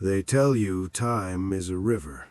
They tell you time is a river.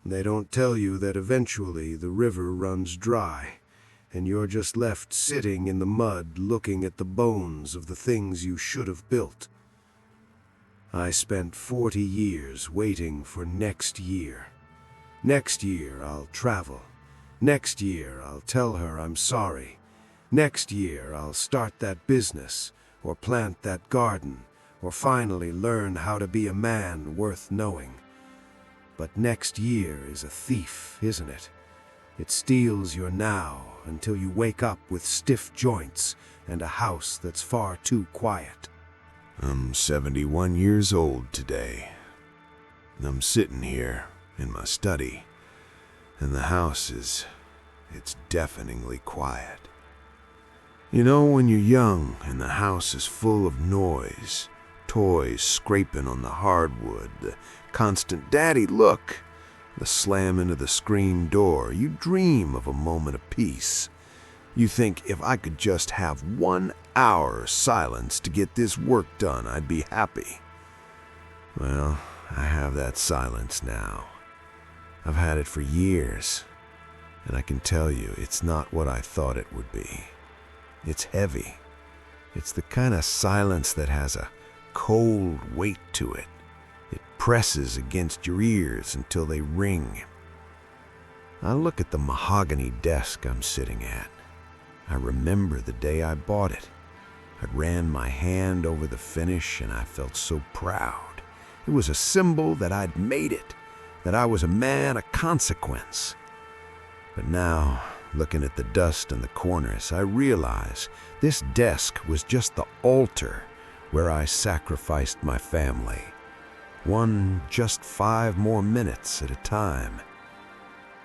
They don't tell you that eventually the river runs dry, and you're just left sitting in the mud looking at the bones of the things you should have built. I spent 40 years waiting for next year. Next year I'll travel. Next year I'll tell her I'm sorry. Next year I'll start that business, or plant that garden, or finally learn how to be a man worth knowing. But next year is a thief, isn't it? It steals your now until you wake up with stiff joints and a house that's far too quiet. I'm 71 years old today. I'm sitting here in my study, and the house it's deafeningly quiet. You know, when you're young and the house is full of noise, toys scraping on the hardwood, the constant "Daddy, look!" the slamming of the screen door, you dream of a moment of peace. You think, if I could just have 1 hour silence to get this work done, I'd be happy. Well, I have that silence now. I've had it for years, and I can tell you it's not what I thought it would be. It's heavy. It's the kind of silence that has a cold weight to it. It presses against your ears until they ring. I look at the mahogany desk I'm sitting at. I remember the day I bought it. I ran my hand over the finish and I felt so proud. It was a symbol that I'd made it, that I was a man of consequence. But now, looking at the dust in the corners, I realize this desk was just the altar where I sacrificed my family. One just 5 more minutes at a time.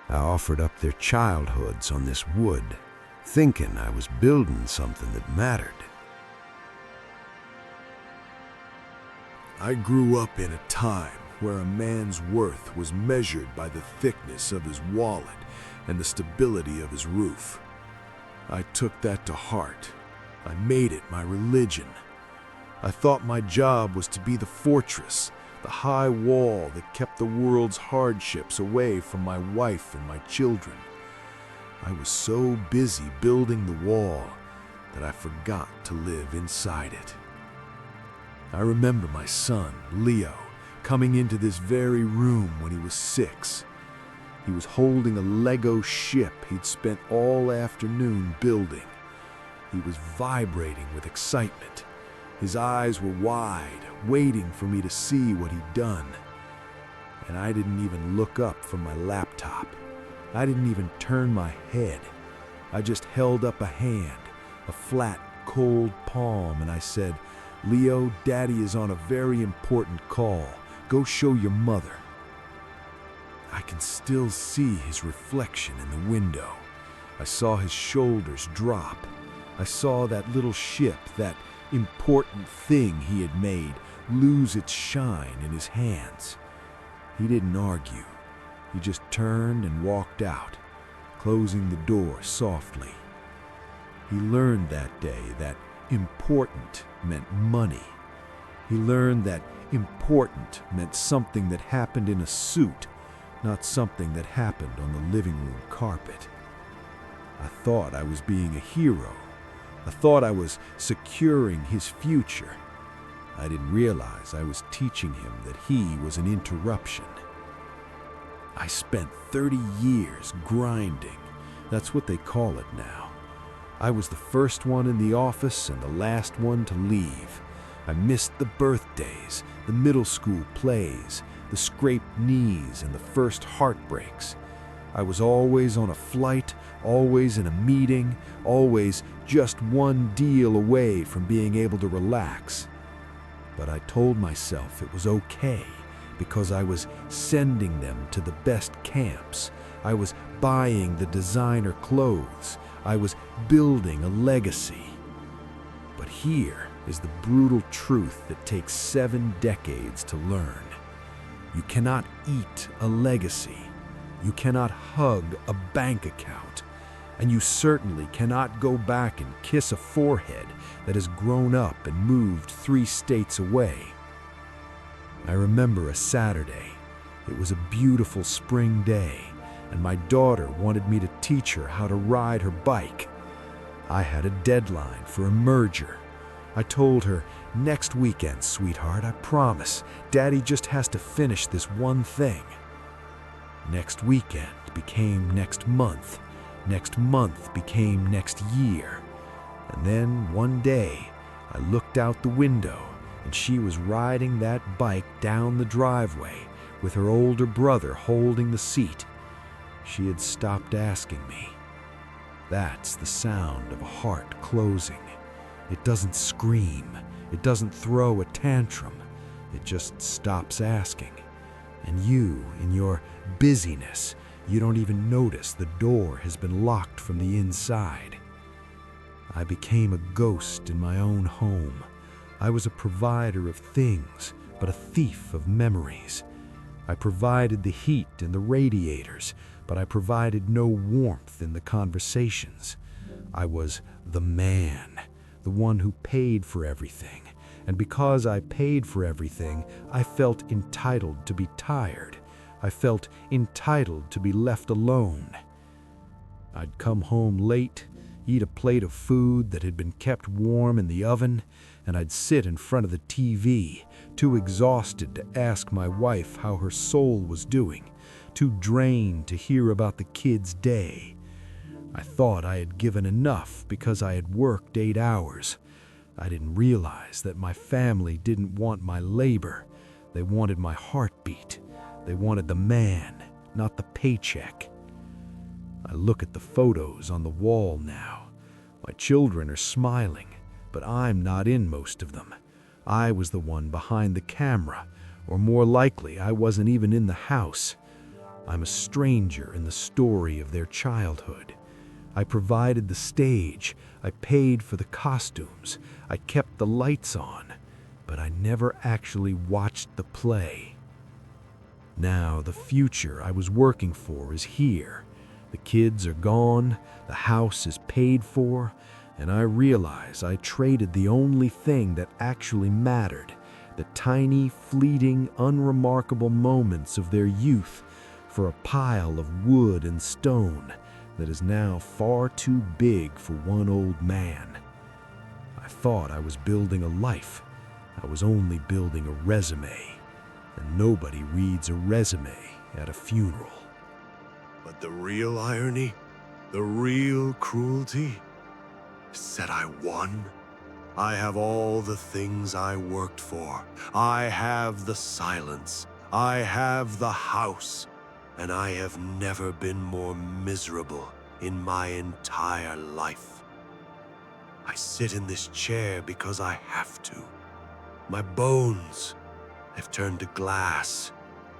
I offered up their childhoods on this wood, thinking I was building something that mattered. I grew up in a time where a man's worth was measured by the thickness of his wallet and the stability of his roof. I took that to heart. I made it my religion. I thought my job was to be the fortress, the high wall that kept the world's hardships away from my wife and my children. I was so busy building the wall that I forgot to live inside it. I remember my son, Leo, coming into this very room when he was 6. He was holding a Lego ship he'd spent all afternoon building. He was vibrating with excitement. His eyes were wide, waiting for me to see what he'd done. And I didn't even look up from my laptop. I didn't even turn my head. I just held up a hand, a flat, cold palm, and I said, "Leo, Daddy is on a very important call. Go show your mother." I can still see his reflection in the window. I saw his shoulders drop. I saw that little ship, that important thing he had made, lose its shine in his hands. He didn't argue. He just turned and walked out, closing the door softly. He learned that day that important meant money. He learned that important meant something that happened in a suit, not something that happened on the living room carpet. I thought I was being a hero. I thought I was securing his future. I didn't realize I was teaching him that he was an interruption. I spent 30 years grinding. That's what they call it now. I was the first one in the office and the last one to leave. I missed the birthdays, the middle school plays, the scraped knees, and the first heartbreaks. I was always on a flight, always in a meeting, always just one deal away from being able to relax. But I told myself it was okay because I was sending them to the best camps. I was buying the designer clothes. I was building a legacy. But here is the brutal truth that takes 7 decades to learn. You cannot eat a legacy. You cannot hug a bank account. And you certainly cannot go back and kiss a forehead that has grown up and moved 3 states away. I remember a Saturday. It was a beautiful spring day, and my daughter wanted me to teach her how to ride her bike. I had a deadline for a merger. I told her, "Next weekend, sweetheart, I promise. Daddy just has to finish this one thing." Next weekend became next month. Next month became next year. And then one day, I looked out the window, and she was riding that bike down the driveway with her older brother holding the seat. She had stopped asking me. That's the sound of a heart closing. It doesn't scream. It doesn't throw a tantrum. It just stops asking. And you, in your busyness, you don't even notice the door has been locked from the inside. I became a ghost in my own home. I was a provider of things, but a thief of memories. I provided the heat and the radiators, but I provided no warmth in the conversations. I was the man, the one who paid for everything. And because I paid for everything, I felt entitled to be tired. I felt entitled to be left alone. I'd come home late, eat a plate of food that had been kept warm in the oven, and I'd sit in front of the TV, too exhausted to ask my wife how her soul was doing, too drained to hear about the kids' day. I thought I had given enough because I had worked 8 hours. I didn't realize that my family didn't want my labor. They wanted my heartbeat. They wanted the man, not the paycheck. I look at the photos on the wall now. My children are smiling, but I'm not in most of them. I was the one behind the camera, or more likely, I wasn't even in the house. I'm a stranger in the story of their childhood. I provided the stage, I paid for the costumes, I kept the lights on, but I never actually watched the play. Now the future I was working for is here. The kids are gone, the house is paid for, and I realize I traded the only thing that actually mattered, the tiny, fleeting, unremarkable moments of their youth, for a pile of wood and stone that is now far too big for one old man. I thought I was building a life. I was only building a resume, and nobody reads a resume at a funeral. But the real irony, the real cruelty, is that I won. I have all the things I worked for. I have the silence. I have the house. And I have never been more miserable in my entire life. I sit in this chair because I have to. My bones have turned to glass.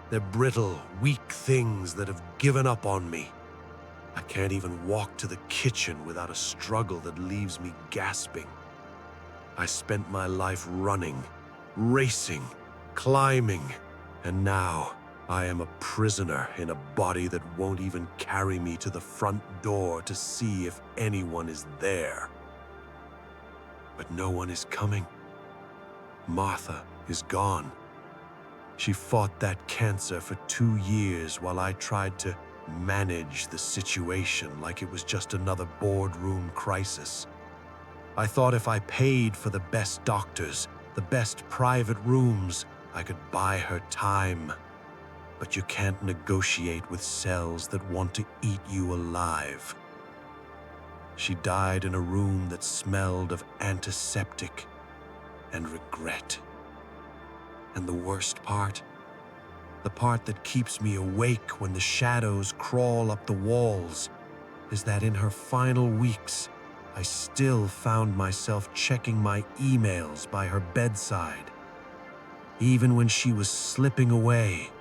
They're brittle, weak things that have given up on me. I can't even walk to the kitchen without a struggle that leaves me gasping. I spent my life running, racing, climbing, and now I am a prisoner in a body that won't even carry me to the front door to see if anyone is there. But no one is coming. Martha is gone. She fought that cancer for 2 years while I tried to manage the situation like it was just another boardroom crisis. I thought if I paid for the best doctors, the best private rooms, I could buy her time. But you can't negotiate with cells that want to eat you alive. She died in a room that smelled of antiseptic and regret. And the worst part, the part that keeps me awake when the shadows crawl up the walls, is that in her final weeks, I still found myself checking my emails by her bedside. Even when she was slipping away,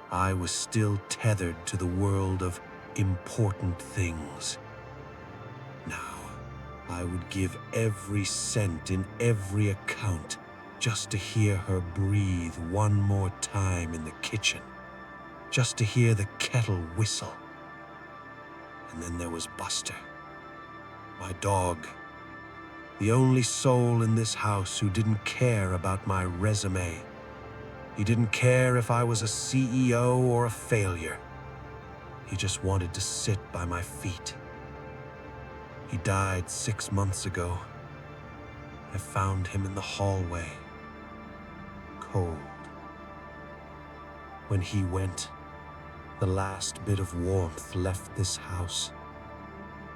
I was still tethered to the world of important things. Now, I would give every cent in every account just to hear her breathe one more time in the kitchen, just to hear the kettle whistle. And then there was Buster, my dog, the only soul in this house who didn't care about my resume. He didn't care if I was a CEO or a failure. He just wanted to sit by my feet. He died 6 months ago. I found him in the hallway, cold. When he went, the last bit of warmth left this house.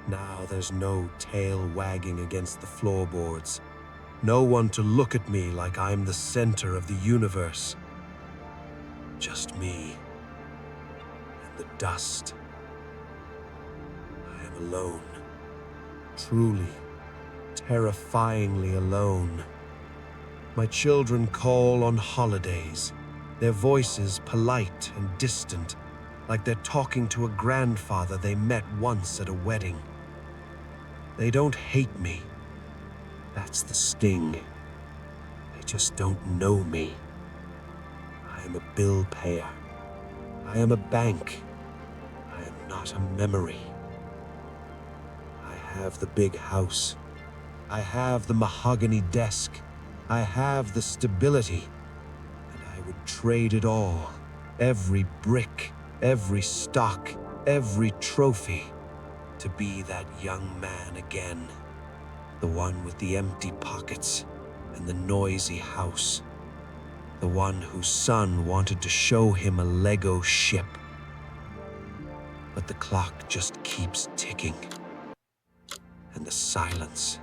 Now there's no tail wagging against the floorboards. No one to look at me like I'm the center of the universe. Just me and the dust. I am alone. Truly, terrifyingly alone. My children call on holidays, their voices polite and distant, like they're talking to a grandfather they met once at a wedding. They don't hate me. That's the sting. They just don't know me. I am a bill payer. I am a bank. I am not a memory. I have the big house. I have the mahogany desk. I have the stability. And I would trade it all, every brick, every stock, every trophy, to be that young man again. The one with the empty pockets and the noisy house. The one whose son wanted to show him a Lego ship. But the clock just keeps ticking. And the silence.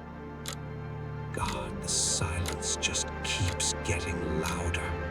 God, the silence just keeps getting louder.